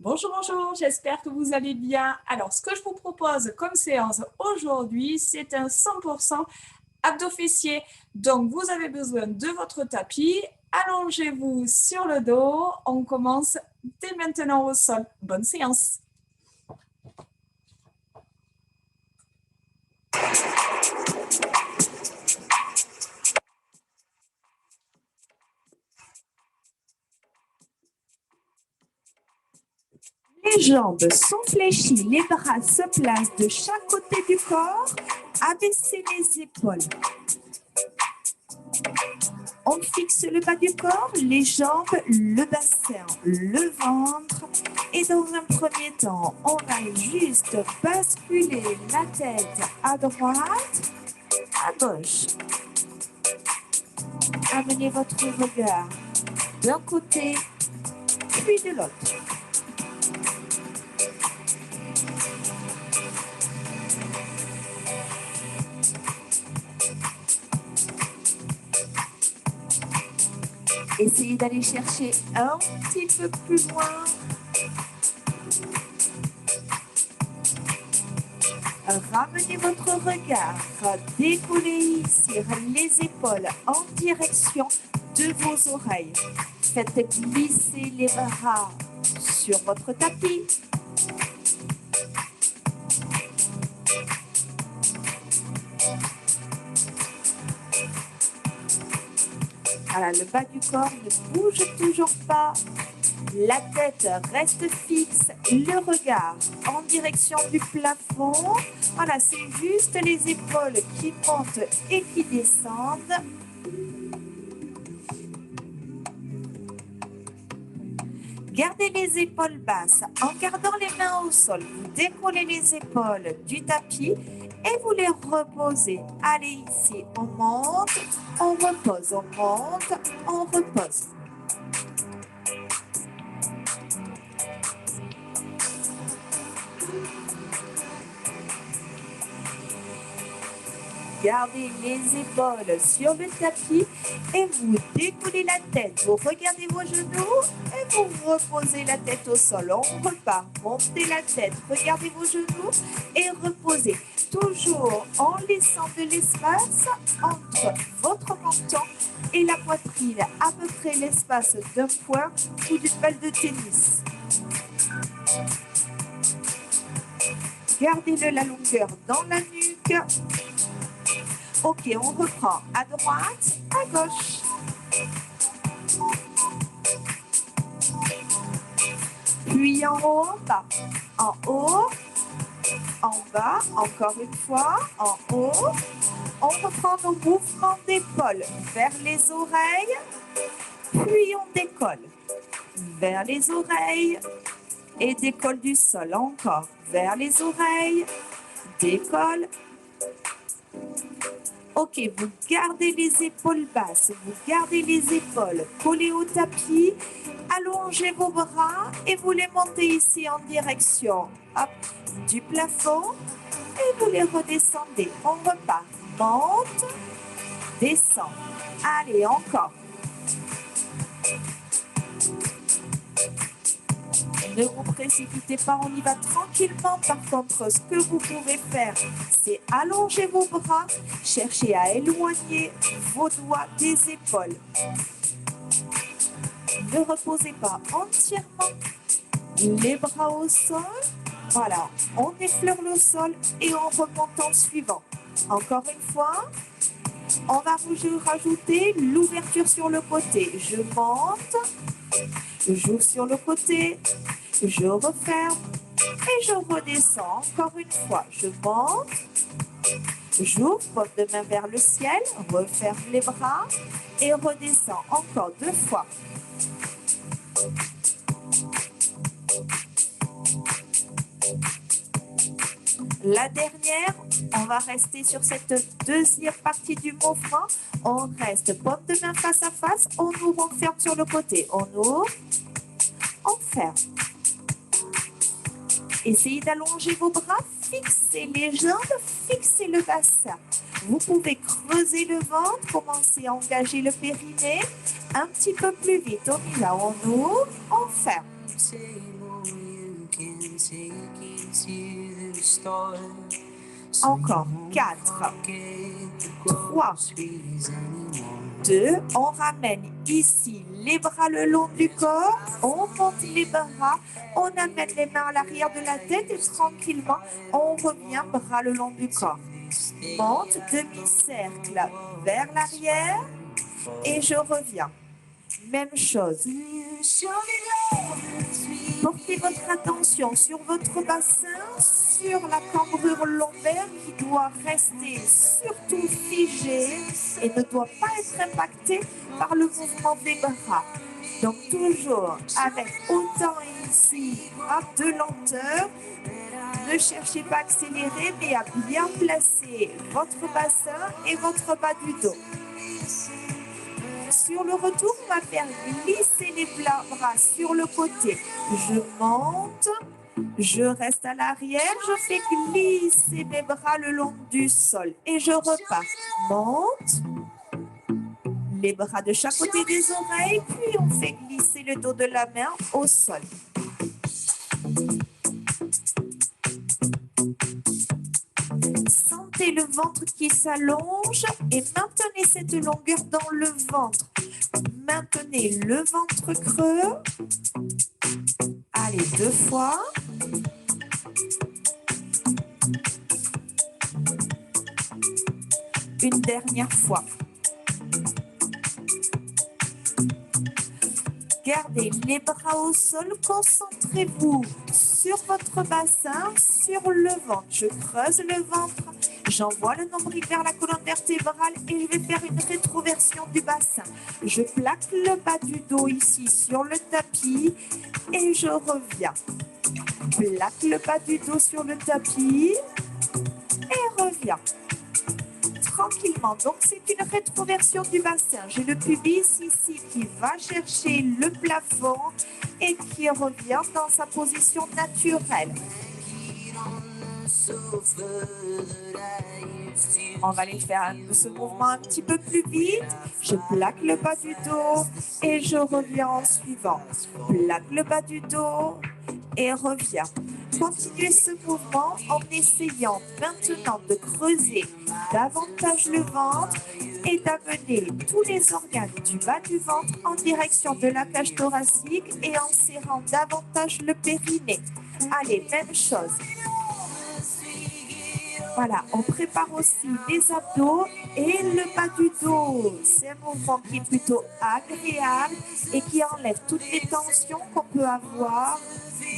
Bonjour, bonjour, j'espère que vous allez bien. Alors, ce que je vous propose comme séance aujourd'hui, c'est un 100% abdos fessiers. Donc, vous avez besoin de votre tapis. Allongez-vous sur le dos. On commence dès maintenant au sol. Bonne séance. Les jambes sont fléchies, les bras se placent de chaque côté du corps. Abaissez les épaules. On fixe le bas du corps, les jambes, le bassin, le ventre. Et dans un premier temps, on va juste basculer la tête à droite, à gauche. Amenez votre regard d'un côté, puis de l'autre. Essayez d'aller chercher un petit peu plus loin. Ramenez votre regard, décollez ici les épaules en direction de vos oreilles. Faites glisser les bras sur votre tapis. Voilà, le bas du corps ne bouge toujours pas. La tête reste fixe, le regard en direction du plafond. Voilà, c'est juste les épaules qui montent et qui descendent. Gardez les épaules basses en gardant les mains au sol. Vous décollez les épaules du tapis et vous les reposez. Allez ici, on monte, on repose, on monte, on repose. Gardez les épaules sur le tapis et vous décollez la tête. Vous regardez vos genoux et vous reposez la tête au sol. On repart. Montez la tête. Regardez vos genoux et reposez. Toujours en laissant de l'espace entre votre menton et la poitrine. À peu près l'espace d'un point ou d'une balle de tennis. Gardez-le la longueur dans la nuque. Ok, on reprend à droite, à gauche. Puis en haut, en haut, en bas, encore une fois, en haut. On reprend nos mouvements d'épaule vers les oreilles, puis on décolle vers les oreilles et décolle du sol encore vers les oreilles, décolle. Ok, vous gardez les épaules basses, vous gardez les épaules collées au tapis, allongez vos bras et vous les montez ici en direction du plafond et vous les redescendez. On repart, monte, descend. Allez, encore. Ne vous précipitez pas, on y va tranquillement. Par contre, ce que vous pouvez faire, c'est allonger vos bras, chercher à éloigner vos doigts des épaules. Ne reposez pas entièrement les bras au sol. Voilà, on effleure le sol et on remonte en suivant. Encore une fois, on va rajouter l'ouverture sur le côté. Je monte, j'ouvre sur le côté, je referme et je redescends. Encore une fois, je monte, j'ouvre, paume de main vers le ciel, referme les bras et redescends. Encore 2 fois. La dernière, on va rester sur cette deuxième partie du mouvement. On reste paume de main face à face. On ouvre, on ferme sur le côté. On ouvre, on ferme. Essayez d'allonger vos bras, fixez les jambes, fixez le bassin. Vous pouvez creuser le ventre, commencer à engager le périnée. Un petit peu plus vite, on y va, on ouvre, on ferme. Encore 4, 3, 2. On ramène ici les bras le long du corps. On monte les bras. On amène les mains à l'arrière de la tête et tranquillement, on revient bras le long du corps. Monte, demi-cercle vers l'arrière et je reviens. Même chose. Portez votre attention sur votre bassin, sur la cambrure lombaire qui doit rester surtout figée et ne doit pas être impactée par le mouvement des bras. Donc toujours avec autant ici de lenteur. Ne cherchez pas à accélérer, mais à bien placer votre bassin et votre bas du dos. Sur le retour, on va faire glisser les bras sur le côté. Je monte, je reste à l'arrière, je fais glisser mes bras le long du sol et je repars. Monte, les bras de chaque côté des oreilles, puis on fait glisser le dos de la main au sol. Sentez le ventre qui s'allonge et maintenez cette longueur dans le ventre. Maintenez le ventre creux. Allez, 2 fois. Une dernière fois. Gardez les bras au sol, concentrez-vous sur votre bassin, sur le ventre. Je creuse le ventre, j'envoie le nombril vers la colonne vertébrale et je vais faire une rétroversion du bassin. Je plaque le bas du dos ici sur le tapis et je reviens. Plaque le bas du dos sur le tapis et reviens. Tranquillement. Donc, c'est une rétroversion du bassin. J'ai le pubis ici qui va chercher le plafond et qui revient dans sa position naturelle. On va aller faire ce mouvement un petit peu plus vite. Je plaque le bas du dos et je reviens en suivant. Plaque le bas du dos et reviens. Continuez ce mouvement en essayant maintenant de creuser davantage le ventre et d'amener tous les organes du bas du ventre en direction de la cage thoracique et en serrant davantage le périnée. Allez, même chose. Voilà, on prépare aussi les abdos et le bas du dos. C'est un mouvement qui est plutôt agréable et qui enlève toutes les tensions qu'on peut avoir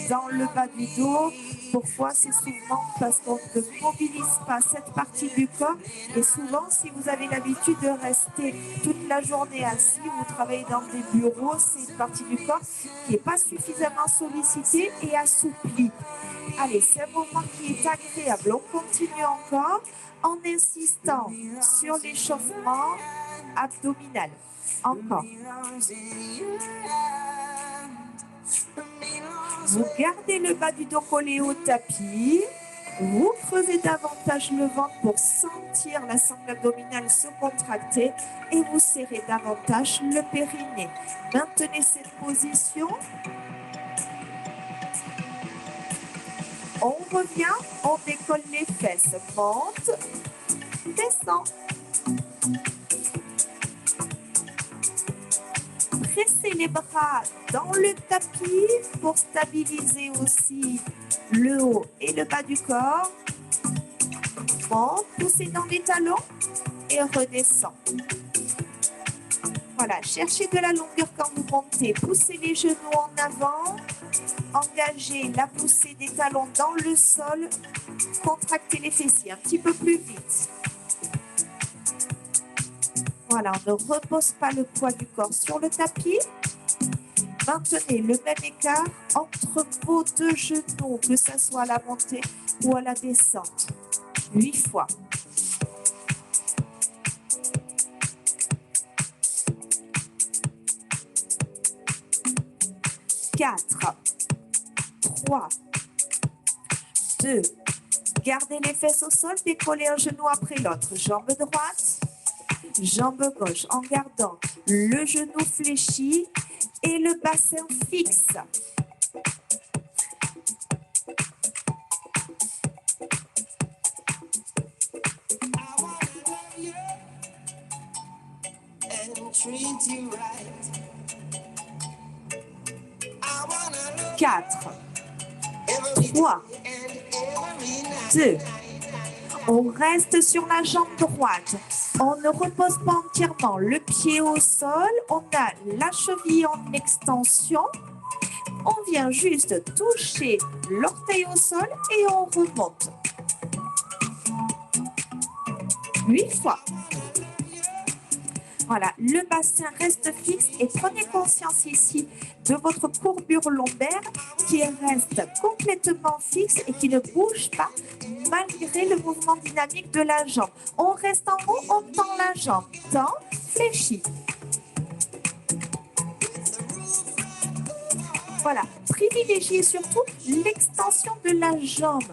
dans le bas du dos. Pourquoi? C'est souvent parce qu'on ne mobilise pas cette partie du corps. Et souvent, si vous avez l'habitude de rester toute la journée assis, vous travaillez dans des bureaux, c'est une partie du corps qui n'est pas suffisamment sollicitée et assouplie. Allez, c'est un mouvement qui est agréable. On continue encore en insistant sur l'échauffement abdominal. Encore. Vous gardez le bas du dos collé au tapis. Vous creusez davantage le ventre pour sentir la sangle abdominale se contracter et vous serrez davantage le périnée. Maintenez cette position. On revient, on décolle les fesses. Monte, descend. Pressez les bras dans le tapis pour stabiliser aussi le haut et le bas du corps. Monte, poussez dans les talons et redescend. Voilà, cherchez de la longueur quand vous montez. Poussez les genoux en avant. Engagez la poussée des talons dans le sol. Contractez les fessiers un petit peu plus vite. Voilà, on ne repose pas le poids du corps sur le tapis. Maintenez le même écart entre vos deux genoux, que ce soit à la montée ou à la descente. 8 fois. 4, 3, 2. Gardez les fesses au sol, décollez un genou après l'autre. Jambe droite, jambe gauche, en gardant le genou fléchi et le bassin fixe. 4, 3, 2. On reste sur la jambe droite. On ne repose pas entièrement le pied au sol. On a la cheville en extension. On vient juste toucher l'orteil au sol et on remonte. 8 fois. Voilà, le bassin reste fixe et prenez conscience ici de votre courbure lombaire qui reste complètement fixe et qui ne bouge pas malgré le mouvement dynamique de la jambe. On reste en haut, on tend la jambe, tend, fléchit. Voilà, privilégiez surtout l'extension de la jambe.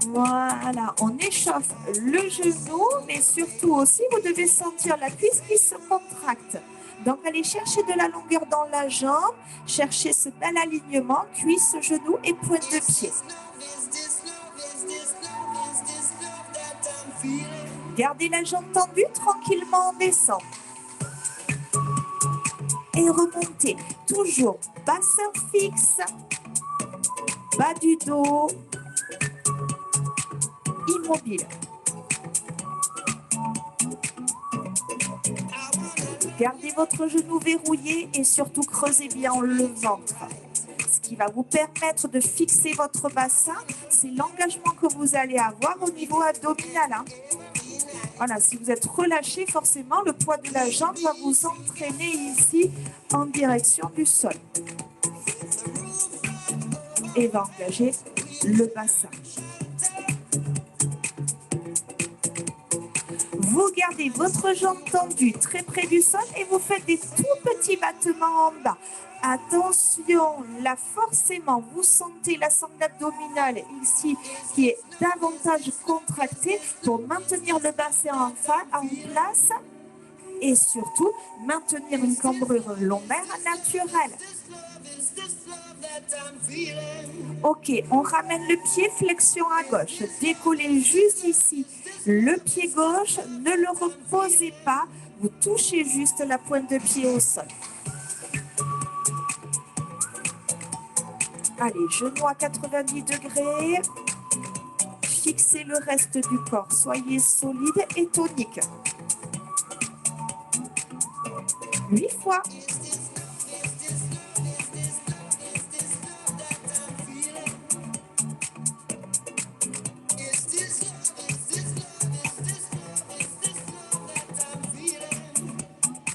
Voilà, on échauffe le genou, mais surtout aussi, vous devez sentir la cuisse qui se contracte. Donc, allez chercher de la longueur dans la jambe, cherchez ce bel alignement, cuisse, genou et pointe de pied. Gardez la jambe tendue, tranquillement on descend. Et remontez, toujours bassin fixe, bas du dos, immobile. Gardez votre genou verrouillé et surtout creusez bien le ventre. Ce qui va vous permettre de fixer votre bassin, c'est l'engagement que vous allez avoir au niveau abdominal. Voilà, si vous êtes relâché, forcément, le poids de la jambe va vous entraîner ici en direction du sol. Et va engager le bassin. Vous gardez votre jambe tendue très près du sol et vous faites des tout petits battements en bas. Attention, là forcément, vous sentez la sangle abdominale ici qui est davantage contractée pour maintenir le bassin en place et surtout maintenir une cambrure lombaire naturelle. Ok, on ramène le pied, flexion à gauche. Décollez juste ici le pied gauche, ne le reposez pas. Vous touchez juste la pointe de pied au sol. Allez, genou à 90 degrés. Fixez le reste du corps. Soyez solide et tonique. 8 fois.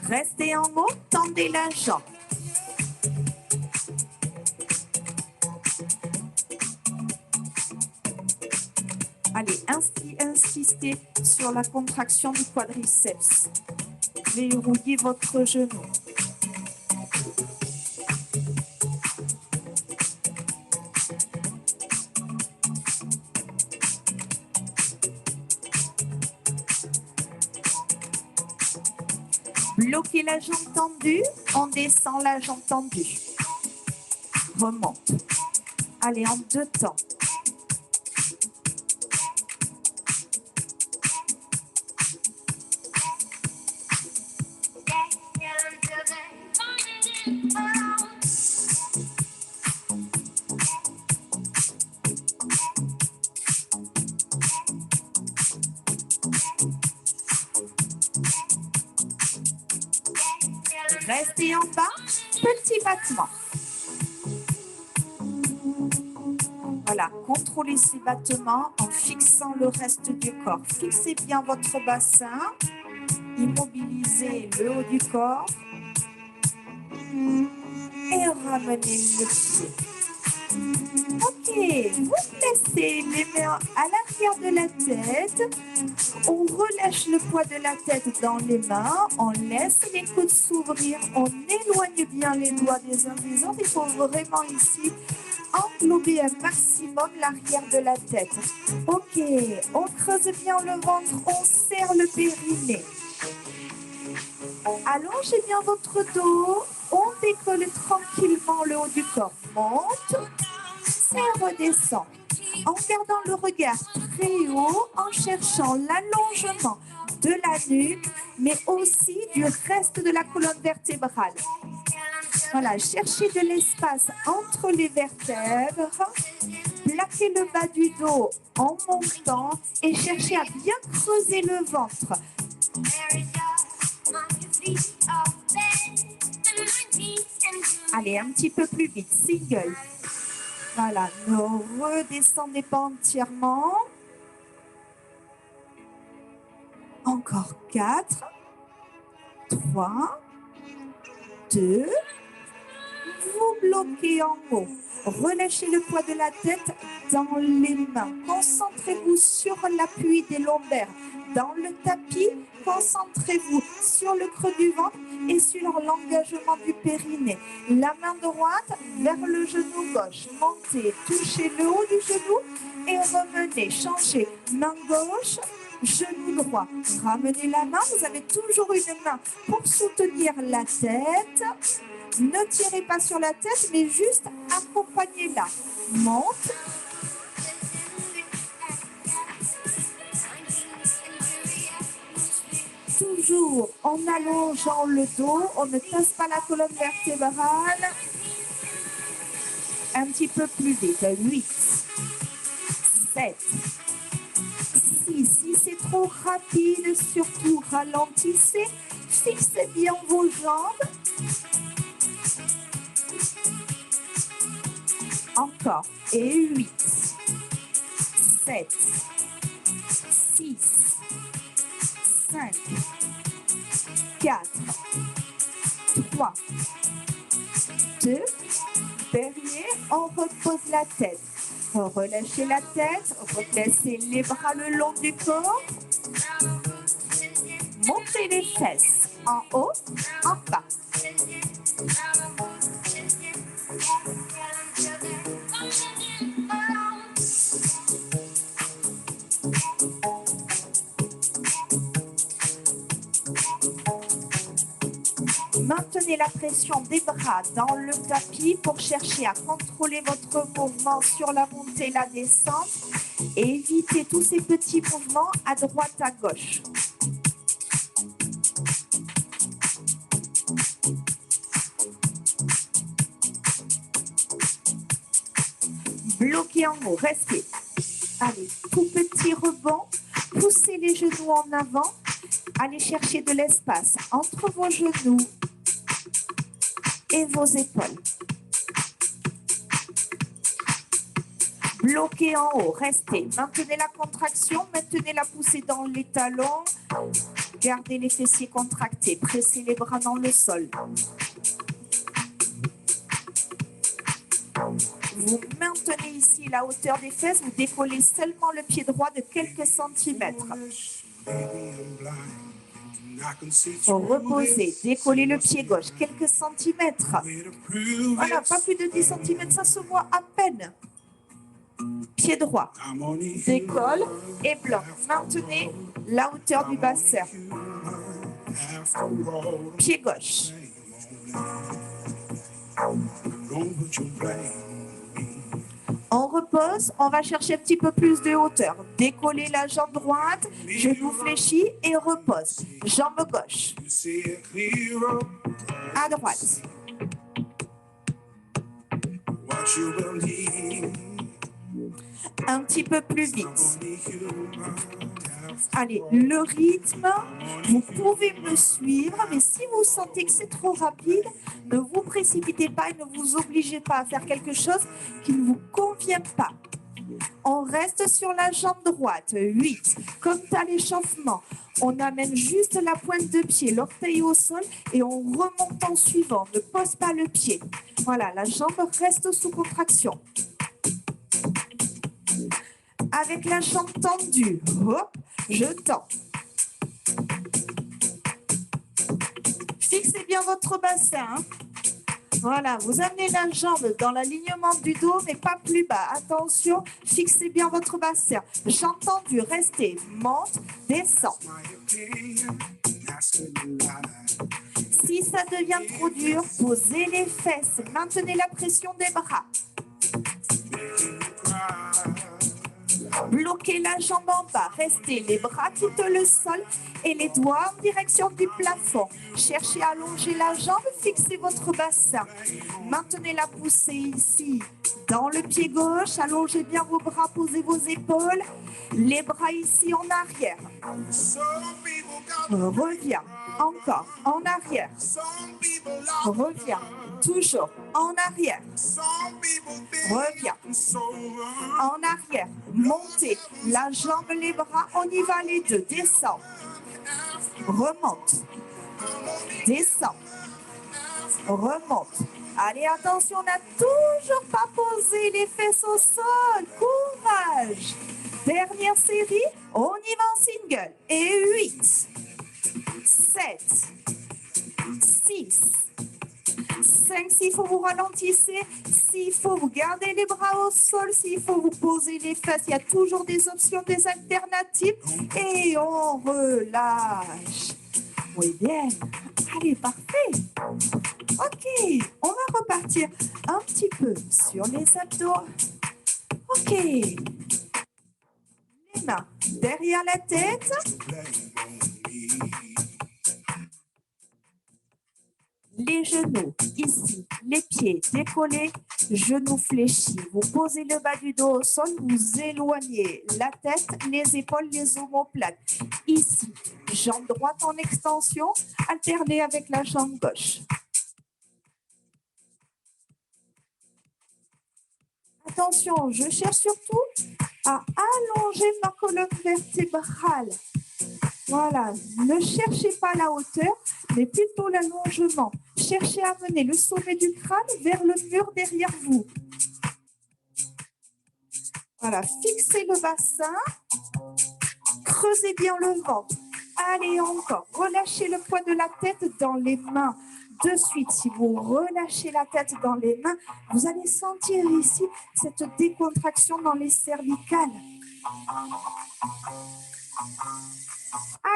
Restez en haut, tendez la jambe. Allez, insistez sur la contraction du quadriceps. Verrouillez votre genou. Bloquez la jambe tendue, on descend la jambe tendue. Remonte. Allez, en 2 temps. Restez en bas, petit battement. Voilà, contrôlez ces battements en fixant le reste du corps. Fixez bien votre bassin, immobilisez le haut du corps et ramenez le pied. Ok, vous placez les mains à l'arrière de la tête. On relâche le poids de la tête dans les mains. On laisse les coudes s'ouvrir. On éloigne bien les doigts des uns des autres. Il faut vraiment ici englober un maximum l'arrière de la tête. Ok, on creuse bien le ventre. On serre le périnée. Allongez bien votre dos. On décolle tranquillement le haut du corps. Monte et redescend. En gardant le regard très haut, en cherchant l'allongement de la nuque, mais aussi du reste de la colonne vertébrale. Voilà, cherchez de l'espace entre les vertèbres. Plaquez le bas du dos en montant et cherchez à bien creuser le ventre. Allez, un petit peu plus vite, single. Voilà, ne redescendez pas entièrement. Encore 4, 3, 2. Vous bloquez en haut. Relâchez le poids de la tête dans les mains. Concentrez-vous sur l'appui des lombaires. Dans le tapis, concentrez-vous sur le creux du ventre et sur l'engagement du périnée. La main droite vers le genou gauche. Montez, touchez le haut du genou et revenez. Changez. Main gauche, genou droit. Ramenez la main. Vous avez toujours une main pour soutenir la tête. Ne tirez pas sur la tête, mais juste accompagnez-la. Monte. Toujours en allongeant le dos, on ne tasse pas la colonne vertébrale. Un petit peu plus vite. 8, 7, 6. Si c'est trop rapide, surtout ralentissez. Fixez bien vos jambes. Encore. Et 8, 7, 6, 5, 4, 3, 2. Derrière, on repose la tête. Relâchez la tête, replacez les bras le long du corps. Montez les fesses en haut, en bas. Maintenez la pression des bras dans le tapis pour chercher à contrôler votre mouvement sur la montée et la descente et évitez tous ces petits mouvements à droite, à gauche. Bloquez en haut, restez. Allez, tout petit rebond, poussez les genoux en avant. Allez chercher de l'espace entre vos genoux et vos épaules. Bloquez en haut, restez. Maintenez la contraction, maintenez la poussée dans les talons. Gardez les fessiers contractés, pressez les bras dans le sol. Vous maintenez ici la hauteur des fesses, vous décollez seulement le pied droit de quelques centimètres. Reposez, décollez le pied gauche, quelques centimètres. Voilà, pas plus de 10 centimètres, ça se voit à peine. Pied droit, décolle et bloque. Maintenez la hauteur du bassin. Pied gauche. On repose, on va chercher un petit peu plus de hauteur. Décollez la jambe droite, genou fléchi et repose. Jambe gauche. À droite. Un petit peu plus vite. Allez, le rythme, vous pouvez me suivre, mais si vous sentez que c'est trop rapide, ne vous précipitez pas et ne vous obligez pas à faire quelque chose qui ne vous convient pas. On reste sur la jambe droite. 8. Comme à l'échauffement, on amène juste la pointe de pied, l'orteil au sol et on remonte en suivant. Ne pose pas le pied. Voilà, la jambe reste sous contraction. Avec la jambe tendue, hop, je tends. Fixez bien votre bassin. Hein. Voilà, vous amenez la jambe dans l'alignement du dos, mais pas plus bas. Attention, fixez bien votre bassin. Jambe tendue, restez, monte, descend. Si ça devient trop dur, posez les fesses, maintenez la pression des bras. Bloquez la jambe en bas, restez les bras quittent le sol et les doigts en direction du plafond. Cherchez à allonger la jambe, fixez votre bassin. Maintenez la poussée ici dans le pied gauche, allongez bien vos bras, posez vos épaules, les bras ici en arrière. Reviens, encore, en arrière. Reviens, toujours, en arrière. Reviens, en arrière. Montez, la jambe, les bras, on y va les deux. Descends, remonte, descends, remonte. Allez, attention, on n'a toujours pas posé les fesses au sol. Courage. Dernière série, on y va en single. Et 8, 7, 6, 5, s'il faut vous ralentissez, s'il faut vous gardez les bras au sol, s'il faut vous poser les fesses, il y a toujours des options, des alternatives. Et on relâche. Oui, bien. Allez, parfait. Ok, on va repartir un petit peu sur les abdos. Ok. Les mains derrière la tête. Les genoux ici, les pieds décollés, genoux fléchis. Vous posez le bas du dos au sol, vous éloignez la tête, les épaules, les omoplates. Ici, jambe droite en extension, alternée avec la jambe gauche. Attention, je cherche surtout à allonger ma colonne vertébrale. Voilà, ne cherchez pas la hauteur, mais plutôt l'allongement. Cherchez à mener le sommet du crâne vers le mur derrière vous. Voilà, fixez le bassin, creusez bien le ventre. Allez encore, relâchez le poids de la tête dans les mains. De suite, si vous relâchez la tête dans les mains, vous allez sentir ici cette décontraction dans les cervicales.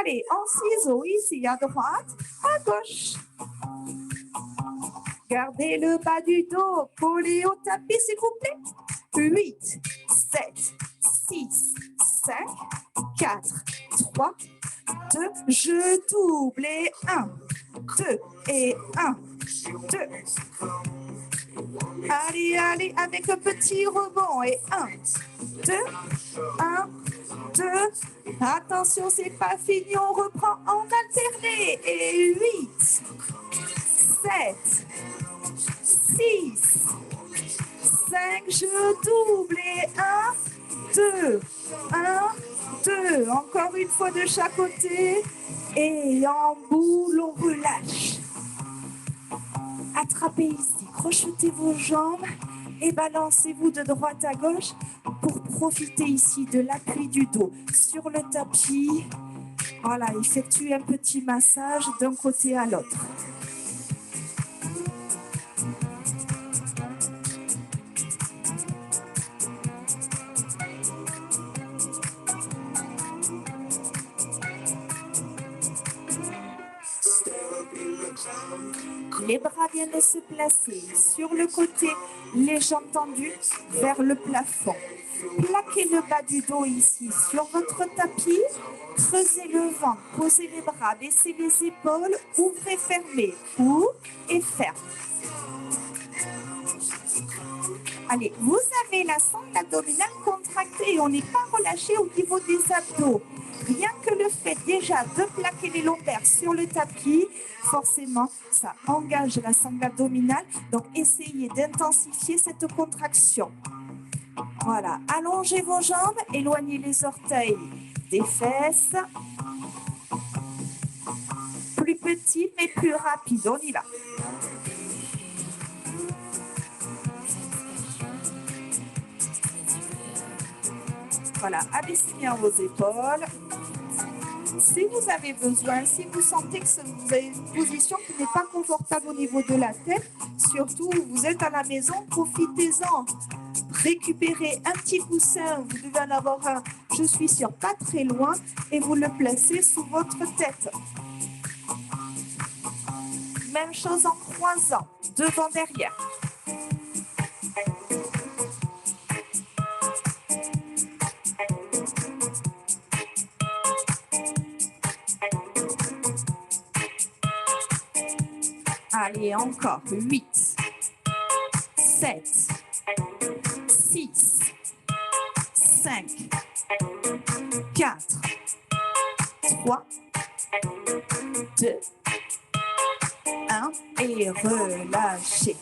Allez, en ciseaux, ici à droite, à gauche. Gardez le bas du dos collé au tapis, s'il vous plaît. 8, 7, 6, 5, 4, 3, 2. Je double et 1, 2 et 1, 2. Allez, allez, avec un petit rebond et 1, 2, 1, 2. Attention, c'est pas fini, on reprend en alterné. Et 8, 7, 6, 5, je double et 1, 2, 1, 2. Encore une fois de chaque côté. Et en boule, on relâche. Attrapez ici, crochetez vos jambes et balancez-vous de droite à gauche pour profiter ici de l'appui du dos sur le tapis. Voilà, effectuez un petit massage d'un côté à l'autre. Les bras viennent de se placer sur le côté, les jambes tendues vers le plafond. Plaquez le bas du dos ici sur votre tapis. Creusez le ventre, posez les bras, baissez les épaules, ouvrez, fermez, ouvre et ferme. Allez, vous avez la sangle abdominale contractée et on n'est pas relâché au niveau des abdos. Rien que le fait déjà de plaquer les lombaires sur le tapis, forcément, ça engage la sangle abdominale. Donc, essayez d'intensifier cette contraction. Voilà, allongez vos jambes, éloignez les orteils des fesses. Plus petit, mais plus rapide. On y va. Voilà, abaissez bien vos épaules. Si vous avez besoin, si vous sentez que vous avez une position qui n'est pas confortable au niveau de la tête, surtout vous êtes à la maison, profitez-en. Récupérez un petit coussin, vous devez en avoir un, je suis sûre, pas très loin, et vous le placez sous votre tête. Même chose en croisant, devant, derrière. Allez, encore. 8, 7, 6, 5, 4, 3, 2, 1 et relâchez.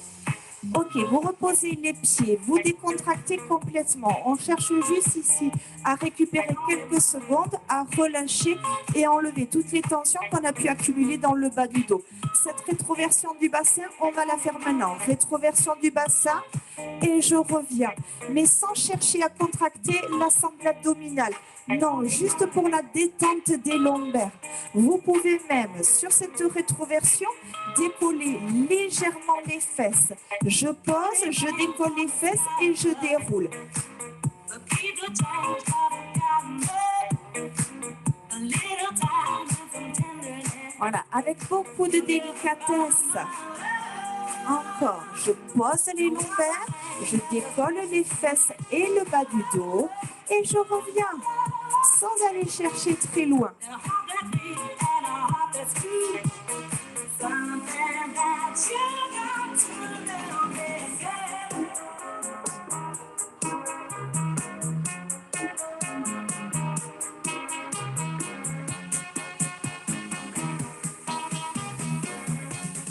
Ok, vous reposez les pieds, vous décontractez complètement. On cherche juste ici à récupérer quelques secondes, à relâcher et enlever toutes les tensions qu'on a pu accumuler dans le bas du dos. Cette rétroversion du bassin, on va la faire maintenant. Rétroversion du bassin et je reviens. Mais sans chercher à contracter la sangle abdominale. Non, juste pour la détente des lombaires. Vous pouvez même, sur cette rétroversion, décoller légèrement les fesses. Je pose, je décolle les fesses et je déroule. Voilà, avec beaucoup de délicatesse. Encore, je pose les lombaires, je décolle les fesses et le bas du dos et je reviens sans aller chercher très loin.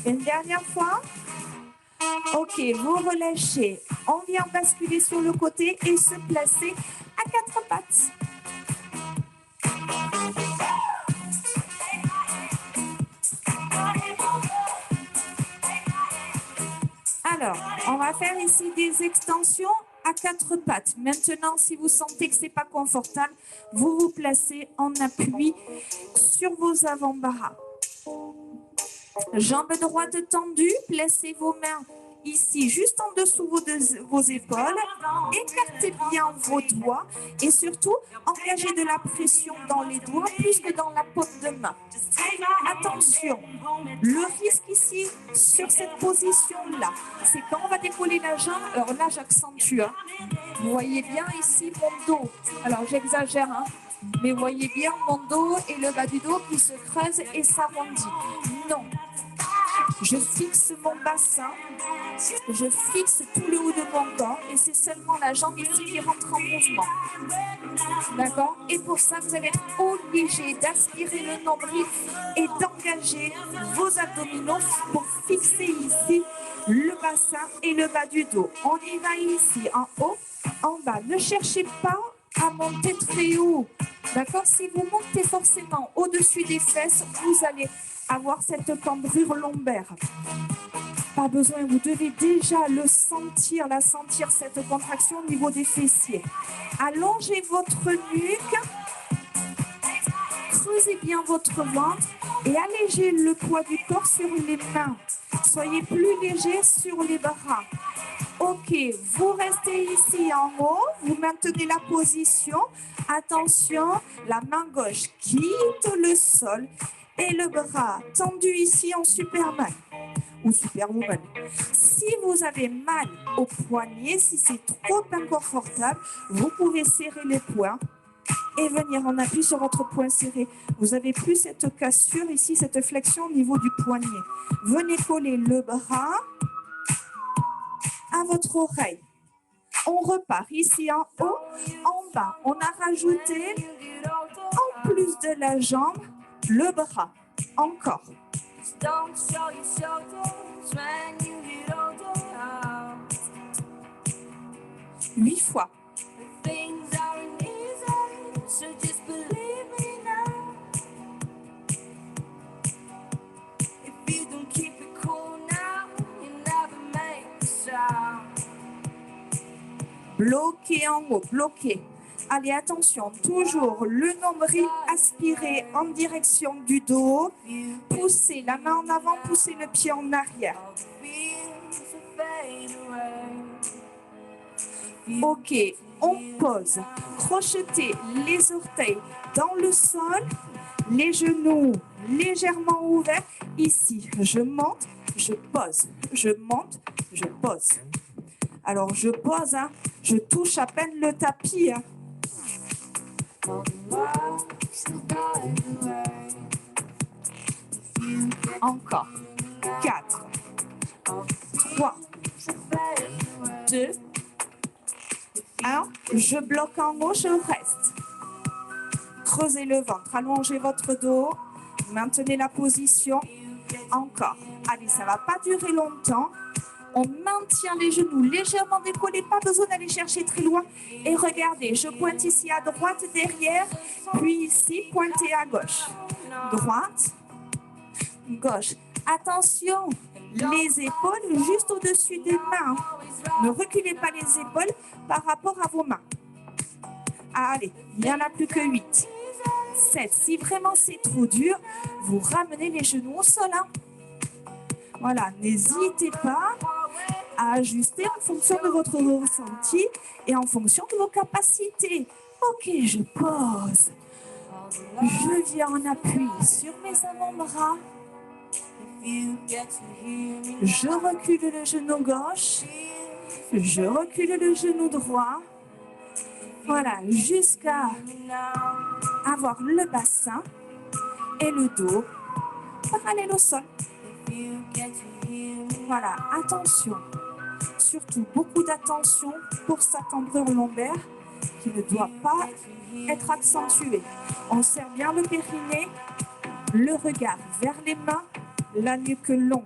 Une dernière fois. Ok, vous relâchez. On vient basculer sur le côté et se placer à 4 pattes. Alors, on va faire ici des extensions à 4 pattes. Maintenant, si vous sentez que ce n'est pas confortable, vous vous placez en appui sur vos avant-bras. Jambes droites tendues, placez vos mains ici, juste en dessous vos épaules. Écartez bien vos doigts et surtout, engagez de la pression dans les doigts plus que dans la paume de main. Attention, le risque ici, sur cette position-là, c'est quand on va décoller la jambe, alors là, j'accentue. Hein. Vous voyez bien ici mon dos. Alors, j'exagère, hein, mais vous voyez bien mon dos et le bas du dos qui se creuse et s'arrondit. Non. Je fixe mon bassin, je fixe tout le haut de mon corps et c'est seulement la jambe ici qui rentre en mouvement. D'accord? Et pour ça, vous allez être obligé d'aspirer le nombril et d'engager vos abdominaux pour fixer ici le bassin et le bas du dos. On y va ici, en haut, en bas. Ne cherchez pas à monter très haut. D'accord? Si vous montez forcément au-dessus des fesses, vous allez avoir cette cambrure lombaire. Pas besoin, vous devez déjà le sentir, cette contraction au niveau des fessiers. Allongez votre nuque, creusez bien votre ventre et allégez le poids du corps sur les mains. Soyez plus léger sur les bras. Ok, vous restez ici en haut, vous maintenez la position. Attention, la main gauche quitte le sol et le bras tendu ici en Superman ou Superwoman. Si vous avez mal au poignet, si c'est trop inconfortable, vous pouvez serrer les poings et venir en appui sur votre poing serré. Vous n'avez plus cette cassure ici, cette flexion au niveau du poignet. Venez coller le bras à votre oreille. On repart ici en haut, en bas. On a rajouté, en plus de la jambe, le bras. Encore. 8 fois. Bloqué en haut, bloqué. Allez, attention, toujours le nombril aspiré en direction du dos. Poussez la main en avant, poussez le pied en arrière. Ok, on pose. Crochetez les orteils dans le sol, les genoux légèrement ouverts. Ici, je monte, je pose, je monte, je pose. Alors, je pose, hein, je touche à peine le tapis. Hein. Encore. 4, 3, 2, 1. Je bloque en haut, je reste. Creusez le ventre, allongez votre dos, maintenez la position. Encore. Allez, ça ne va pas durer longtemps. On maintient les genoux légèrement décollés, pas besoin d'aller chercher très loin. Et regardez, je pointe ici à droite derrière, puis ici, pointez à gauche. Droite, gauche. Attention, les épaules juste au-dessus des mains. Ne reculez pas les épaules par rapport à vos mains. Allez, il n'y en a plus que 8. 7. Si vraiment c'est trop dur, vous ramenez les genoux au sol. Hein. Voilà, n'hésitez pas à ajuster en fonction de votre ressenti et en fonction de vos capacités. Ok, je pose. Je viens en appui sur mes avant-bras. Je recule le genou gauche. Je recule le genou droit. Voilà, jusqu'à avoir le bassin et le dos parallèle au sol. Voilà, attention. Surtout beaucoup d'attention pour sa cambrure lombaire qui ne doit pas être accentuée. On serre bien le périnée, le regard vers les mains, la nuque longue.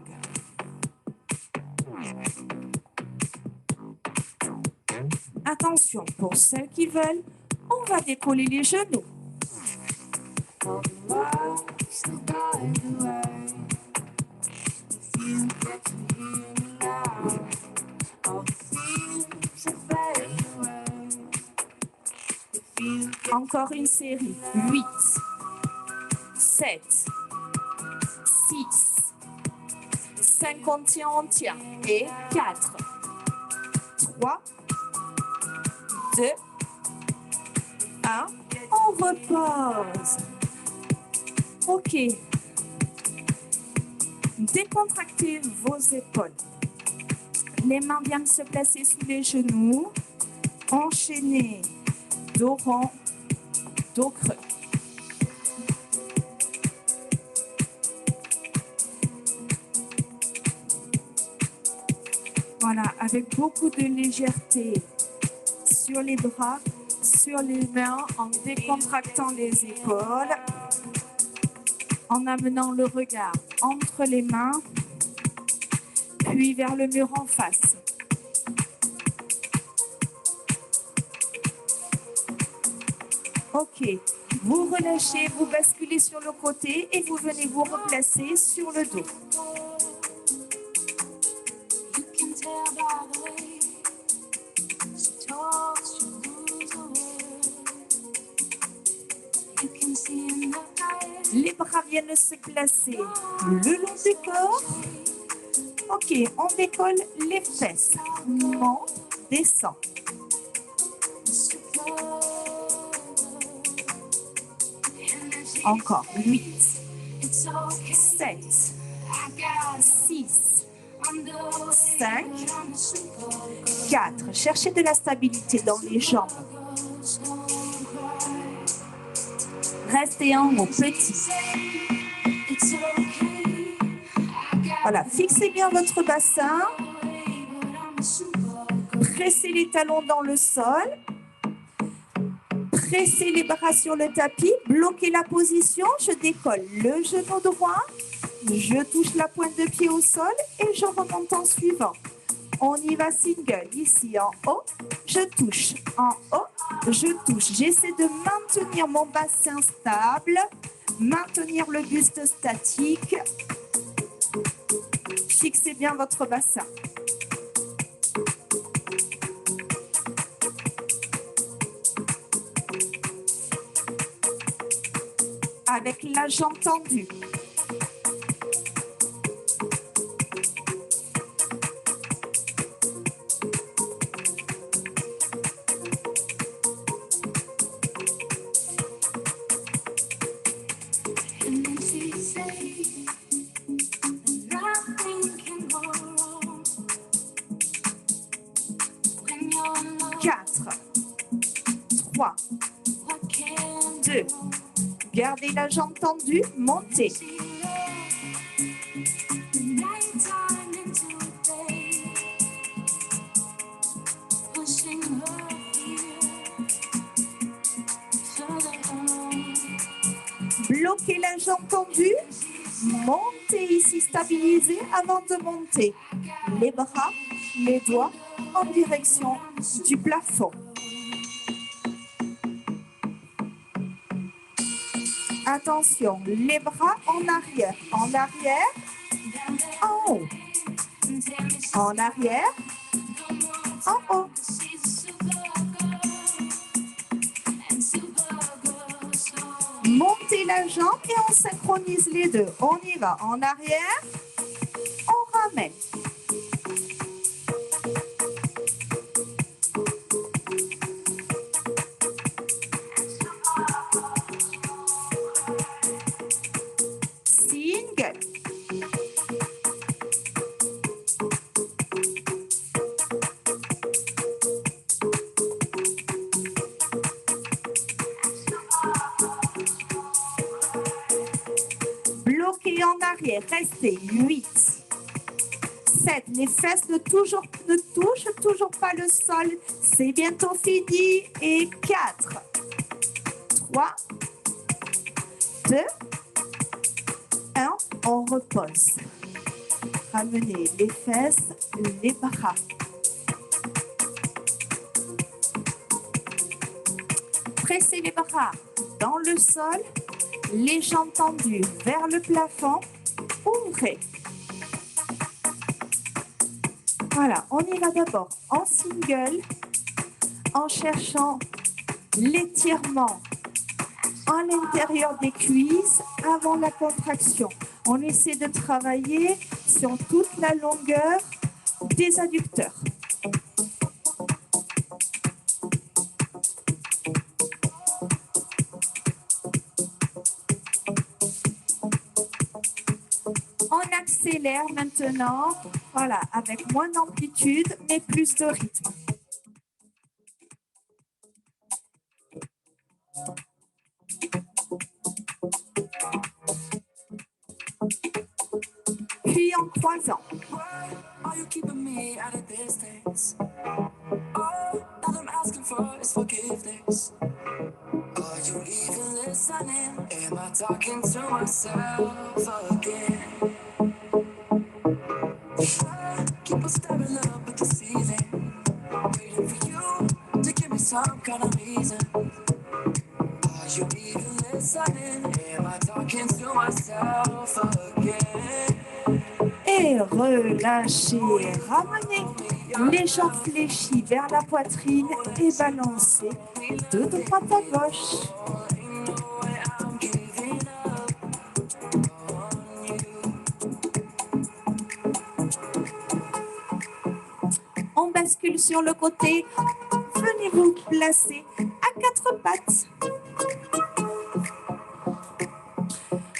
Attention, pour celles qui veulent, on va décoller les genoux. Encore une série. 8, 7, 6, 5, on tient. Et 4, 3, 2, 1. On repose. Ok. Décontractez vos épaules. Les mains viennent se placer sous les genoux. Enchaînez. Dos rond, dos creux. Voilà, avec beaucoup de légèreté sur les bras, sur les mains, en décontractant les épaules, en amenant le regard entre les mains, puis vers le mur en face. Ok, vous relâchez, vous basculez sur le côté et vous venez vous replacer sur le dos. Les bras viennent se placer le long du corps. Ok, on décolle les fesses. Monte, descend. Encore 8, 7, 6, 5, 4. Cherchez de la stabilité dans les jambes. Restez en haut, petit. Voilà, fixez bien votre bassin. Pressez les talons dans le sol. Pressez les bras sur le tapis, bloquez la position, je décolle le genou droit, je touche la pointe de pied au sol et je remonte en suivant. On y va single, ici en haut, je touche, en haut, je touche. J'essaie de maintenir mon bassin stable, maintenir le buste statique. Fixez bien votre bassin. Avec la jambe tendue. Gardez la jambe tendue, montez. Bloquez la jambe tendue. Montez ici, stabilisez avant de monter. Les bras, les doigts en direction du plafond. Attention, les bras en arrière, en haut, en arrière, en haut. Montez la jambe et on synchronise les deux. On y va, en arrière, on ramène. Single. Bloquez en arrière, restez. 8, 7, les fesses ne touchent toujours pas le sol. C'est bientôt fini. Et 4, 3, 2, 1, on repose. Ramenez les fesses, les bras. Pressez les bras dans le sol, les jambes tendues vers le plafond. Ouvrez. Voilà, on y va d'abord en single, en cherchant l'étirement à l'intérieur des cuisses avant la contraction. On essaie de travailler sur toute la longueur des adducteurs. On accélère maintenant, voilà, avec moins d'amplitude, mais plus de rythme. Puis en croisant. Keep on staring up at the ceiling, waiting for you to give me some kind of reason. Are you even listening? Am I talking to myself again? Et relâchez, ramenez les jambes fléchies vers la poitrine et balancez de droite à gauche. On bascule sur le côté. Venez vous placer à 4 pattes.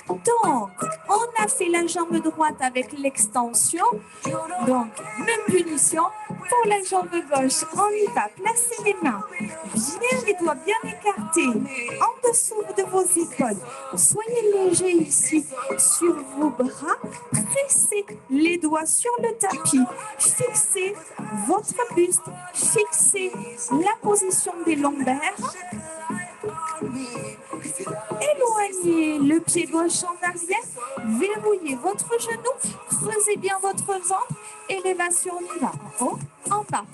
Donc, on a fait la jambe droite avec l'extension. Donc, même punition pour la jambe gauche. On y va. Placez les mains. Bien les doigts bien écartés en dessous de vos épaules. Soyez léger ici sur vos bras. Pressez les doigts sur le tapis. Fixez votre buste. Fixez la position des lombaires. Éloignez le pied gauche en arrière, verrouillez votre genou, creusez bien votre ventre, élévation, on y va, en haut, en bas.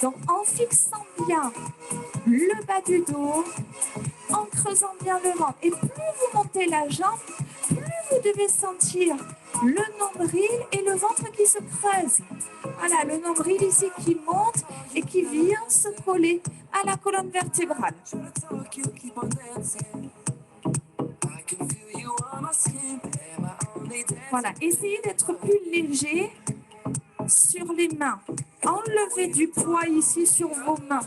Donc en fixant bien le bas du dos, en creusant bien le ventre. Et plus vous montez la jambe, plus vous devez sentir le nombril et le ventre qui se creuse. Voilà, le nombril ici qui monte et qui vient se coller à la colonne vertébrale. Voilà, essayez d'être plus léger sur les mains. Enlevez du poids ici sur vos mains.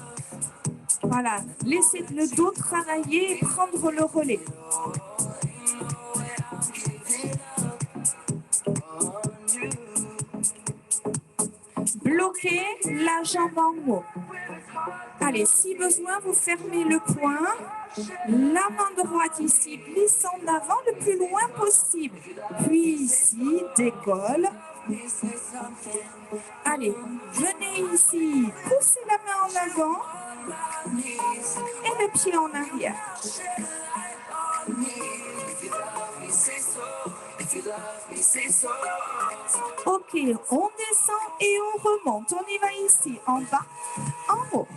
Voilà, laissez le dos travailler et prendre le relais. Bloquez la jambe en haut. Allez, si besoin, vous fermez le poing. La main droite ici, glisse en avant le plus loin possible. Puis ici, décolle. Allez, venez ici, poussez la main en avant et le pied en arrière. Ok, on descend et on remonte. On y va ici, en bas, en haut.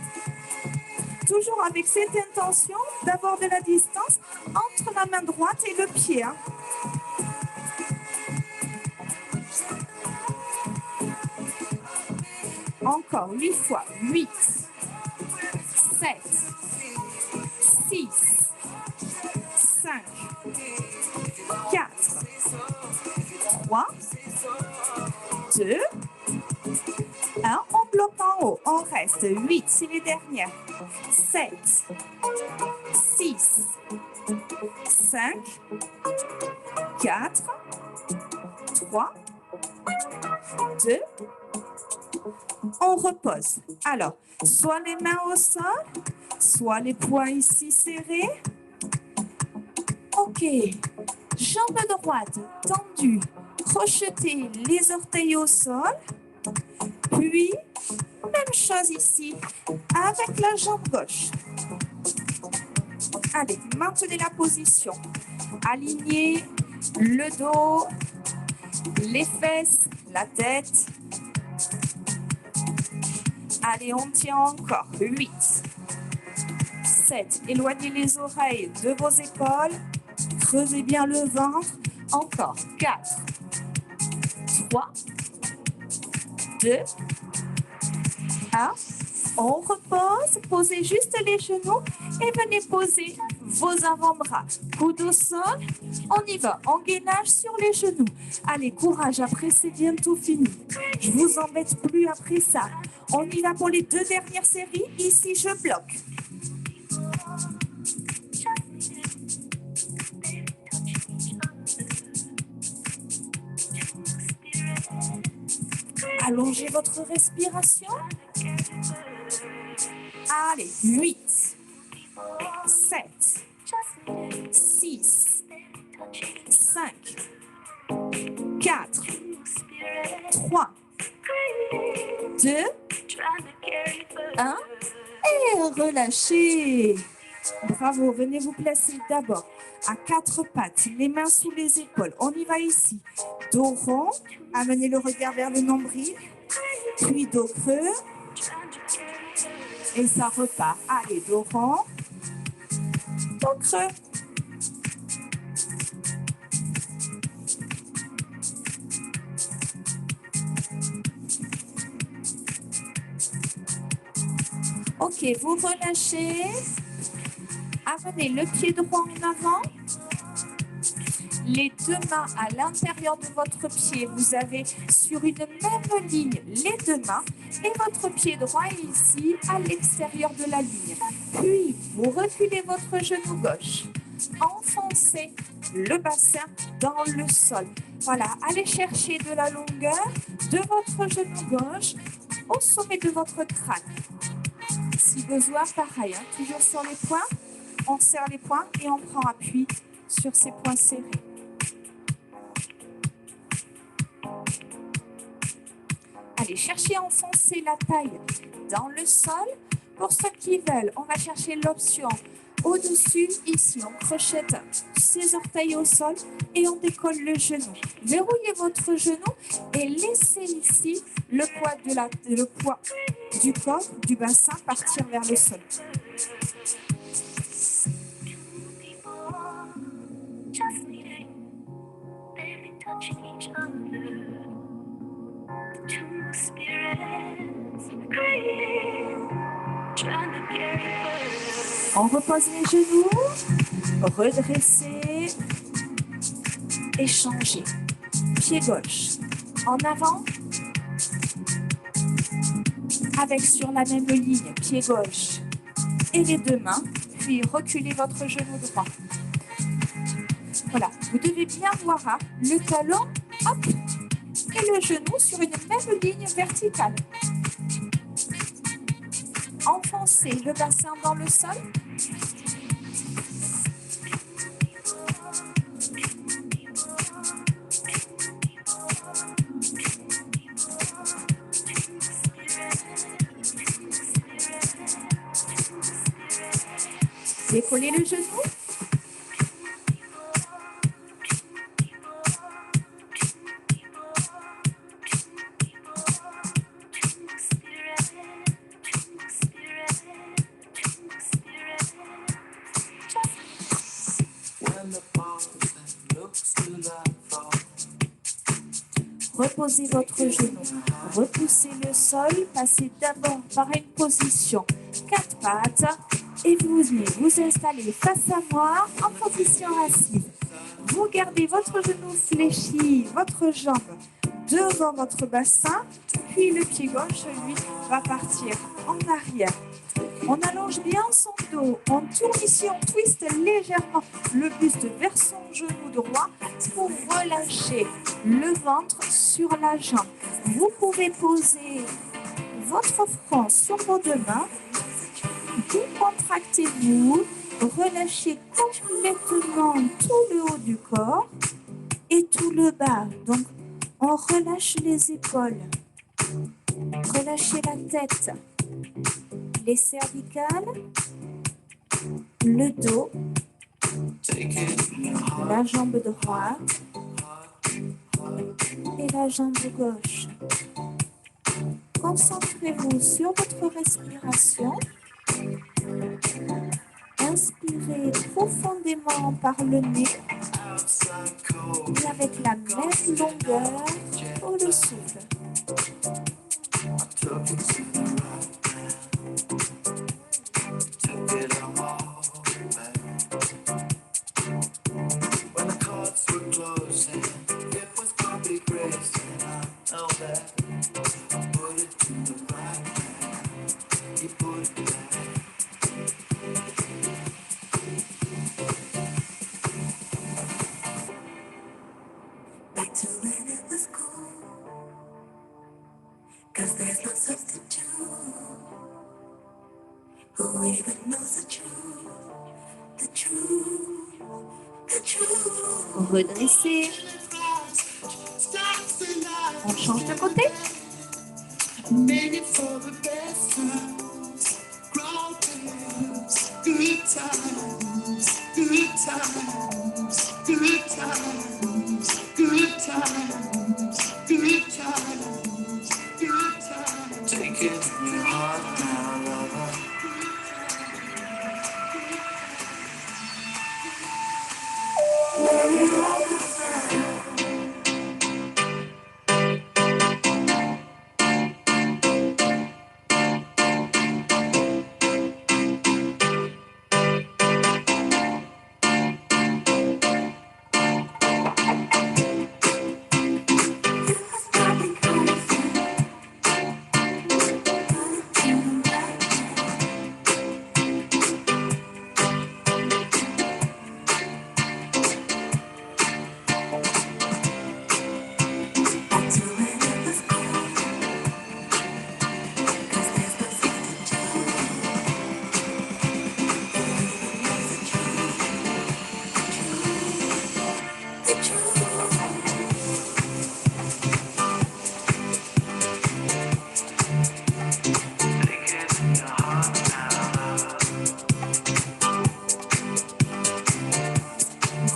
Toujours avec cette intention d'avoir de la distance entre la main droite et le pied. Hein. Encore 8 fois. 8, 7, 6, 5, 4, 3, 2, 1. On bloque en haut. On reste. 8, c'est les dernières. 7, 6, 5, 4, 3, 2, on repose. Alors, soit les mains au sol, soit les poings ici serrés. Ok, jambe droite tendue, crochetez les orteils au sol. Puis, même chose ici, avec la jambe gauche. Allez, maintenez la position. Alignez le dos, les fesses, la tête. Allez, on tient encore. 8, 7. Éloignez les oreilles de vos épaules. Creusez bien le ventre. Encore. 4, 3, 2, 1. On repose. Posez juste les genoux et venez poser vos avant-bras. Coude au sol. On y va. Engainage sur les genoux. Allez, courage. Après, c'est bientôt fini. Je vous embête plus après ça. On y va pour les 2 dernières séries. Ici, je bloque. Allongez votre respiration. Allez, 8, 7, 6, 5, 4, 3, 2, 1. Et relâchez. Bravo, venez vous placer d'abord à 4 pattes, les mains sous les épaules. On y va ici. Dos rond, amenez le regard vers le nombril, puis dos creux. Et ça repart. Allez, dos rond, dos creux. Ok, vous relâchez. Amenez le pied droit en avant. Les 2 mains à l'intérieur de votre pied. Vous avez sur une même ligne les 2 mains. Et votre pied droit est ici à l'extérieur de la ligne. Puis, vous reculez votre genou gauche. Enfoncez le bassin dans le sol. Voilà, allez chercher de la longueur de votre genou gauche au sommet de votre crâne. Si besoin, pareil, hein, toujours sur les poings, on serre les poings et on prend appui sur ces poings serrés. Allez, cherchez à enfoncer la taille dans le sol. Pour ceux qui veulent, on va chercher l'option au-dessus. Ici, on crochette ses orteils au sol et on décolle le genou. Verrouillez votre genou et laissez ici le poids du corps, du bassin, partir vers le sol. On repose les genoux, redressez, échangez. Pied gauche en avant, avec sur la même ligne, pied gauche et les 2 mains, puis reculez votre genou droit. Voilà, vous devez bien voir hein, le talon, hop, et le genou sur une même ligne verticale. Enfoncez le bassin dans le sol. Décollez le genou. Reposez votre genou, repoussez le sol, passez d'abord par une position 4 pattes et vous venez vous installer face à moi en position assise. Vous gardez votre genou fléchi, votre jambe devant votre bassin, puis le pied gauche, lui, va partir en arrière. On allonge bien son dos, on tourne ici, on twiste légèrement le buste vers son genou droit pour relâcher le ventre sur la jambe. Vous pouvez poser votre front sur vos deux mains, décontractez-vous, relâchez complètement tout le haut du corps et tout le bas. Donc, on relâche les épaules, relâchez la tête. Les cervicales, le dos, la jambe droite et la jambe gauche. Concentrez-vous sur votre respiration. Inspirez profondément par le nez et avec la même longueur pour le souffle. Redressez. On change de côté.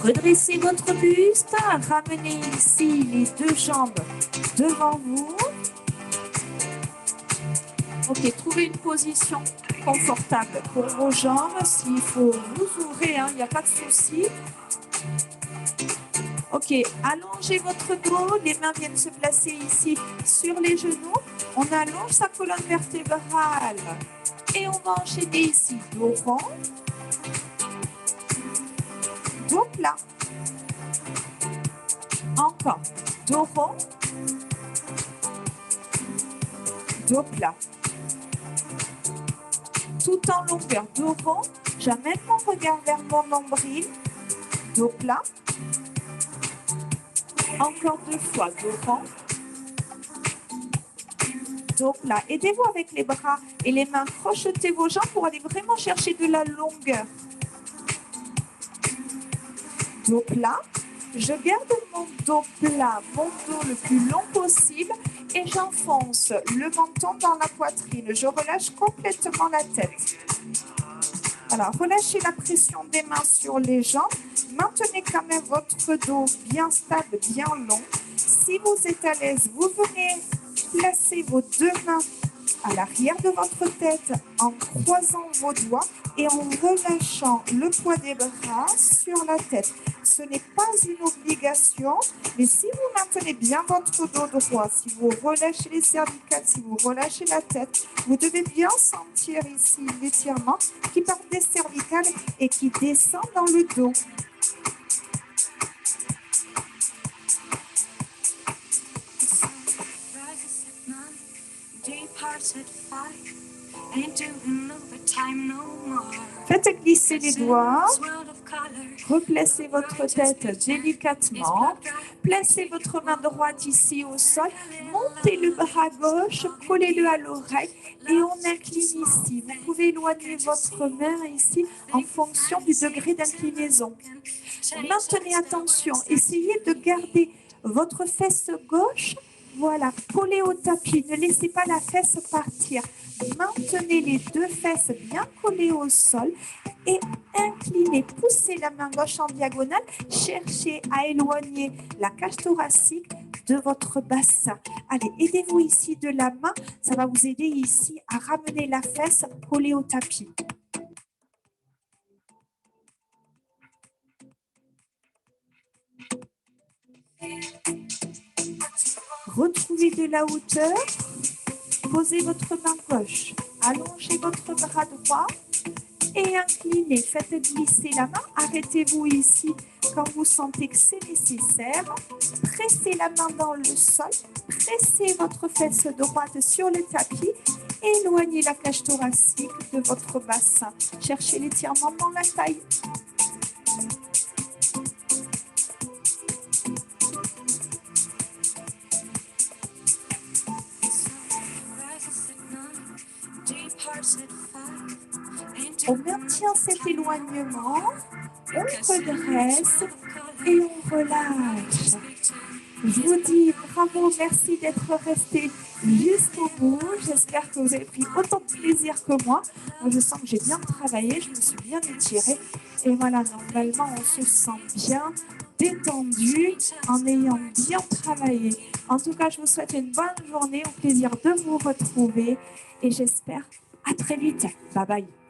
Redressez votre buste, ramenez ici les deux jambes devant vous. Ok, trouvez une position confortable pour vos jambes. S'il faut vous ouvrir, il n'y a pas de souci. Ok, allongez votre dos, les mains viennent se placer ici sur les genoux. On allonge sa colonne vertébrale et on va enchaîner ici. Dos rond, dos plat. Encore, dos rond, dos plat. Tout en longueur, dos rond, j'amène mon regard vers mon nombril, dos plat. Encore deux fois, dos rond, dos plat. Aidez-vous avec les bras et les mains, crochetez vos jambes pour aller vraiment chercher de la longueur. Dos plat, je garde mon dos plat, mon dos le plus long possible et j'enfonce le menton dans la poitrine. Je relâche complètement la tête. Voilà, relâchez la pression des mains sur les jambes. Maintenez quand même votre dos bien stable, bien long. Si vous êtes à l'aise, vous venez placer vos deux mains à l'arrière de votre tête en croisant vos doigts et en relâchant le poids des bras sur la tête. Ce n'est pas une obligation, mais si vous maintenez bien votre dos droit, si vous relâchez les cervicales, si vous relâchez la tête, vous devez bien sentir ici l'étirement qui part des cervicales et qui descend dans le dos. Faites glisser les doigts, replacez votre tête délicatement, placez votre main droite ici au sol, montez le bras gauche, collez-le à l'oreille et on incline ici. Vous pouvez éloigner votre main ici en fonction du degré d'inclinaison. Maintenez attention, essayez de garder votre fesse gauche, voilà, collée au tapis, ne laissez pas la fesse partir. Maintenez les deux fesses bien collées au sol et inclinez, poussez la main gauche en diagonale, cherchez à éloigner la cage thoracique de votre bassin. Allez, aidez-vous ici de la main, ça va vous aider ici à ramener la fesse collée au tapis. Retrouvez de la hauteur, posez votre main gauche, allongez votre bras droit et inclinez. Faites glisser la main, arrêtez-vous ici quand vous sentez que c'est nécessaire. Pressez la main dans le sol, pressez votre fesse droite sur le tapis, éloignez la cage thoracique de votre bassin. Cherchez l'étirement dans la taille. On maintient cet éloignement, on redresse et on relâche. Je vous dis bravo, merci d'être resté jusqu'au bout. J'espère que vous avez pris autant de plaisir que moi. Moi, je sens que j'ai bien travaillé, je me suis bien étirée. Et voilà, normalement, on se sent bien détendu en ayant bien travaillé. En tout cas, je vous souhaite une bonne journée, au plaisir de vous retrouver et j'espère à très vite. Bye bye.